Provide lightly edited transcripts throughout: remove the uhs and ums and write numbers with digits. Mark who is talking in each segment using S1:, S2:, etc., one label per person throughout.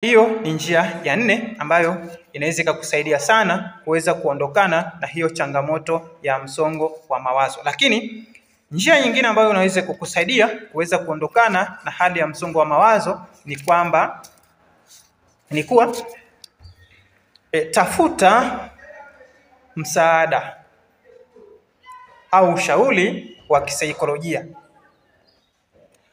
S1: Hiyo ni njia ya 4 ambayo inaweza kukusaidia sana kuweza kuondokana na hiyo changamoto ya msongo wa mawazo. Lakini njia nyingine ambayo inaweza kukusaidia kuweza kuondokana na hali ya msongo wa mawazo ni kuwa tafuta msaada au ushauri wa kisaikolojia.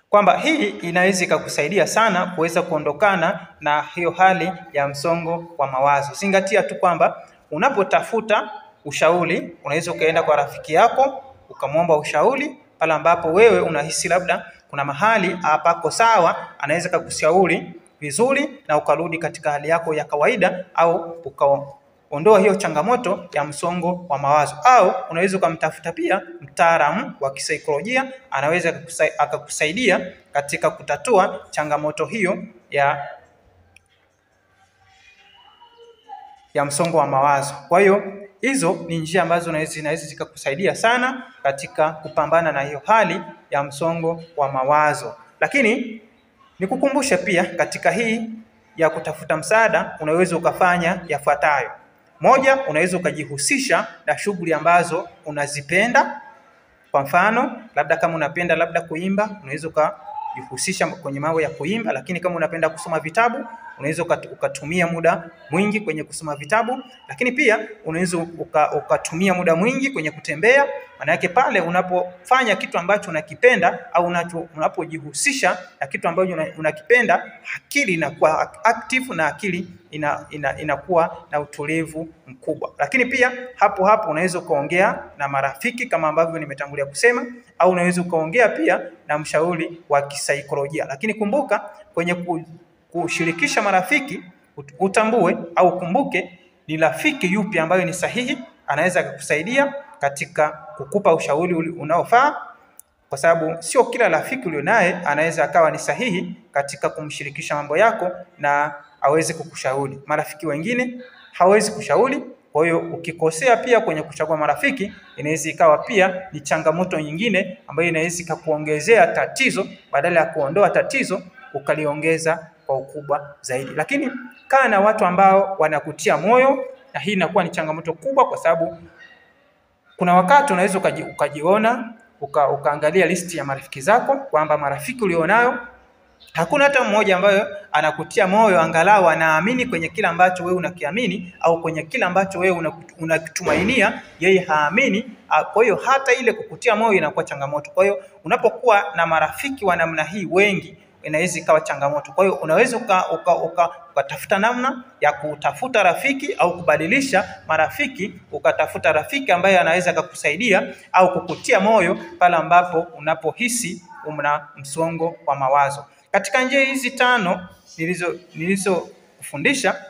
S1: Kwamba hii inaweza kukusaidia sana kuweza kuondokana na hiyo hali ya msongo wa mawazo. Zingatia tu kwamba unapotafuta ushauri, unaweza ukaenda kwa rafiki yako ukamwomba ushauri pale ambapo wewe unahisi labda kuna mahali hapako sawa, anaweza kukushauri vizuri na ukarudi katika hali yako ya kawaida, au ukaondoa hiyo changamoto ya msongo wa mawazo. Au unaweza kumtafuta pia mtaalamu wa kisaikolojia, anaweza akakusaidia katika kutatua changamoto hiyo ya msongo wa mawazo. Kwa hiyo hizo ni njia ambazo zinaweza zikakusaidia sana katika kupambana na hiyo hali ya msongo wa mawazo. Lakini nikukumbushe pia, katika hii ya kutafuta msaada unaweza ukafanya yafuatayo. Moja, unaweza ukajihusisha na shughuli ambazo unazipenda. Kwa mfano, labda kama unapenda labda kuimba, unaweza ukajihusisha kwenye mambo ya kuimba. Lakini kama unapenda kusoma vitabu, unaweza ukatumia muda mwingi kwenye kusoma vitabu. Lakini pia unaweza ukatumia muda mwingi kwenye kutembea. Maana yake pale unapofanya kitu ambacho unakipenda au unapojihusisha na kitu ambacho unakipenda, akili inakuwa active na akili inakuwa na utulivu mkubwa. Lakini pia hapo unaweza ukaongea na marafiki kama ambavyo nimetangulia kusema, au unaweza ukaongea pia na mshauri wa kisaikolojia. Lakini kumbuka, kwenye kushirikisha marafiki, utambue au kumbuke ni rafiki yupi ambayo ni sahihi, anaweza kukusaidia katika kukupa ushauri unaofaa, kwa sababu sio kila rafiki ulionaye anaweza akawa ni sahihi katika kumshirikisha mambo yako na aweze kukushauri. Marafiki wengine hawezi kushauri. Kwa hiyo ukikosea pia kwenye kuchagua marafiki, inaweza ikawa pia ni changamoto nyingine ambayo inaweza kukuongezea tatizo, badala ya kuondoa tatizo ukaliongeza kwa ukubwa zaidi. Lakini kaa na watu ambao wanakutia moyo, na hii inakuwa ni changamoto kubwa, kwa sababu kuna wakati unaweza ukajiona ukaangalia listi ya marafiki zako kwamba marafiki ulionayo hakuna hata mmoja ambaye anakutia moyo, angalau anaamini kwenye kila ambacho wewe unakiamini, au kwenye kila ambacho wewe unakitumainia yeye haamini. Kwa hiyo hata ile kukutia moyo inakuwa changamoto. Kwa hiyo unapokuwa na marafiki wa namna hii wengi, inaweza ikawa changamoto. Kwa hiyo unaweza ukatafuta namna ya kutafuta rafiki au kubadilisha marafiki, ukatafuta rafiki ambaye anaweza kukusaidia au kukutia moyo pale ambapo unapohisi una msongo wa mawazo. Katika njia hizi 5 nilizokufundisha,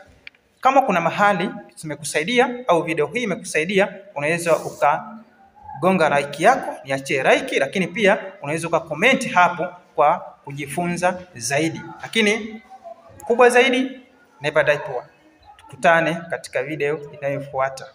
S1: kama kuna mahali zimekusaidia au video hii imekusaidia, unaweza ukagonga like yako, niachie like. Lakini pia unaweza ukakomenti hapo kwa kujifunza zaidi. Lakini kubwa zaidi, never die poor. Tukutane katika video inayofuata.